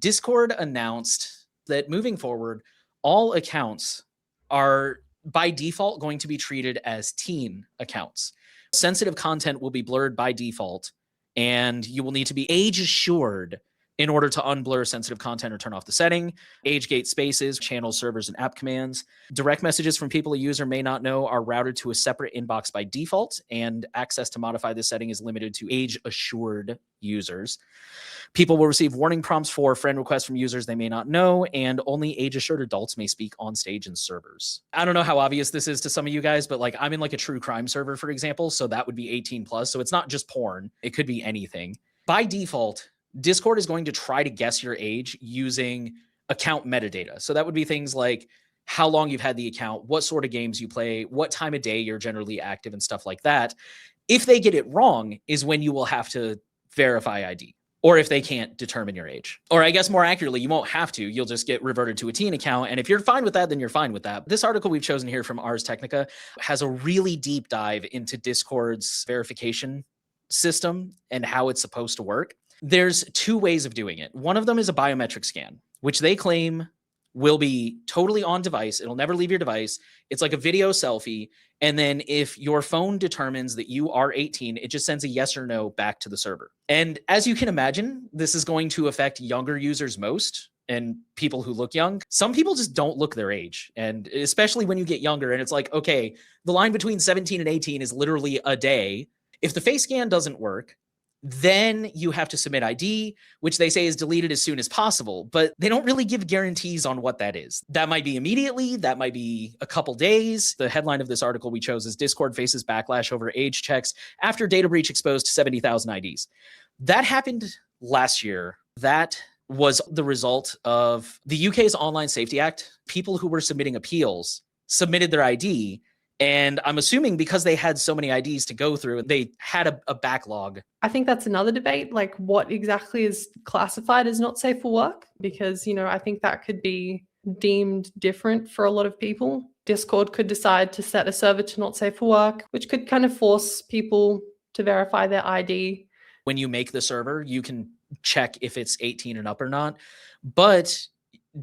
Discord announced that moving forward, all accounts are by default going to be treated as teen accounts. Sensitive content will be blurred by default, and you will need to be age assured in order to unblur sensitive content or turn off the setting. Age gate spaces, channels, servers, and app commands. Direct messages from people a user may not know are routed to a separate inbox by default, and access to modify this setting is limited to age assured users. People will receive warning prompts for friend requests from users they may not know, and only age-assured adults may speak on stage in servers. I don't know how obvious this is to some of you guys, but like I'm in like a true crime server, for example, so that would be 18 plus. So it's not just porn. It could be anything. By default, Discord is going to try to guess your age using account metadata. So that would be things like how long you've had the account, what sort of games you play, what time of day you're generally active, and stuff like that. If they get it wrong is when you will have to verify ID. Or if they can't determine your age. Or I guess more accurately, you won't have to. You'll just get reverted to a teen account. And if you're fine with that, then you're fine with that. This article we've chosen here from Ars Technica has a really deep dive into Discord's verification system and how it's supposed to work. There's two ways of doing it. One of them is a biometric scan, which they claim will be totally on device. It'll never leave your device. It's like a video selfie. And then if your phone determines that you are 18, it just sends a yes or no back to the server. And as you can imagine, this is going to affect younger users most and people who look young. Some people just don't look their age. And especially when you get younger and it's like, okay, the line between 17 and 18 is literally a day. If the face scan doesn't work, then you have to submit ID, which they say is deleted as soon as possible, but they don't really give guarantees on what that is. That might be immediately, that might be a couple days. The headline of this article we chose is Discord faces backlash over age checks after data breach exposed 70,000 IDs. That happened last year. That was the result of the UK's Online Safety Act. People who were submitting appeals submitted their ID. And I'm assuming because they had so many IDs to go through, they had a backlog. I think that's another debate, like what exactly is classified as not safe for work? Because, you know, I think that could be deemed different for a lot of people. Discord could decide to set a server to not safe for work, which could kind of force people to verify their ID. When you make the server, you can check if it's 18 and up or not. But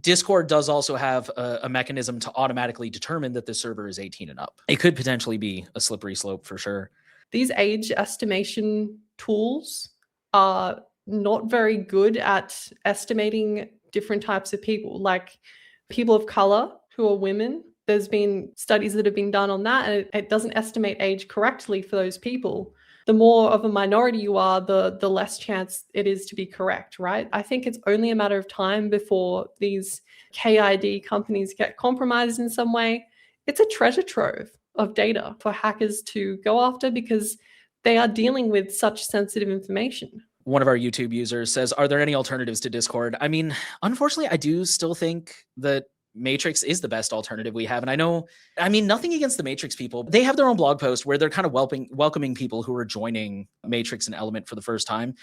Discord does also have a mechanism to automatically determine that the server is 18 and up. It could potentially be a slippery slope for sure. These age estimation tools are not very good at estimating different types of people, like people of color who are women. There's been studies that have been done on that, and it doesn't estimate age correctly for those people. The more of a minority you are, the less chance it is to be correct, right? I think it's only a matter of time before these KID companies get compromised in some way. It's a treasure trove of data for hackers to go after because they are dealing with such sensitive information. One of our YouTube users says, are there any alternatives to Discord? I mean, unfortunately, I do still think that Matrix is the best alternative we have. And I mean, nothing against the Matrix people. They have their own blog post where they're kind of welcoming people who are joining Matrix and Element for the first time.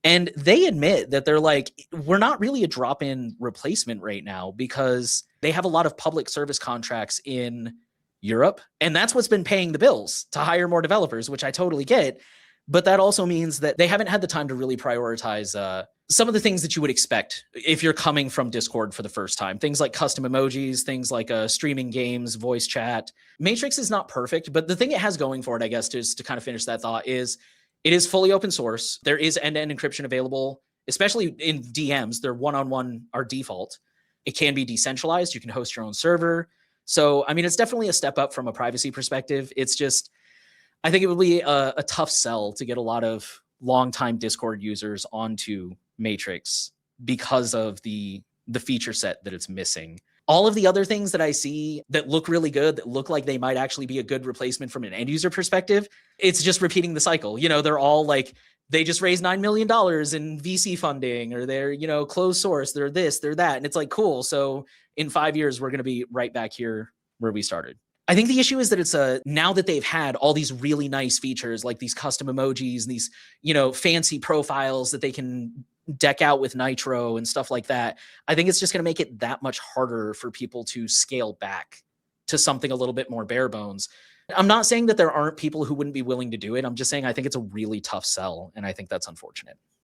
And they admit that they're like, we're not really a drop-in replacement right now because they have a lot of public service contracts in Europe. And that's what's been paying the bills to hire more developers, which I totally get. But that also means that they haven't had the time to really prioritize some of the things that you would expect if you're coming from Discord for the first time. Things like custom emojis, things like streaming games, voice chat. Matrix is not perfect, but the thing it has going for it, I guess, just to kind of finish that thought, is it is fully open source. There is end-to-end encryption available, especially in DMs. They're one-on-one are default. It can be decentralized. You can host your own server. So, I mean, it's definitely a step up from a privacy perspective. It's just, I think it would be a tough sell to get a lot of longtime Discord users onto Matrix because of the feature set that it's missing. All of the other things that I see that look really good, that look like they might actually be a good replacement from an end user perspective, it's just repeating the cycle. You know, they're all like, they just raised $9 million in VC funding, or they're, you know, closed source, they're this, they're that. And it's like, cool. So in 5 years, we're going to be right back here where we started. I think the issue is that it's now that they've had all these really nice features, like these custom emojis and these, you know, fancy profiles that they can deck out with Nitro and stuff like that. I think it's just going to make it that much harder for people to scale back to something a little bit more bare bones. I'm not saying that there aren't people who wouldn't be willing to do it. I'm just saying I think it's a really tough sell, and I think that's unfortunate.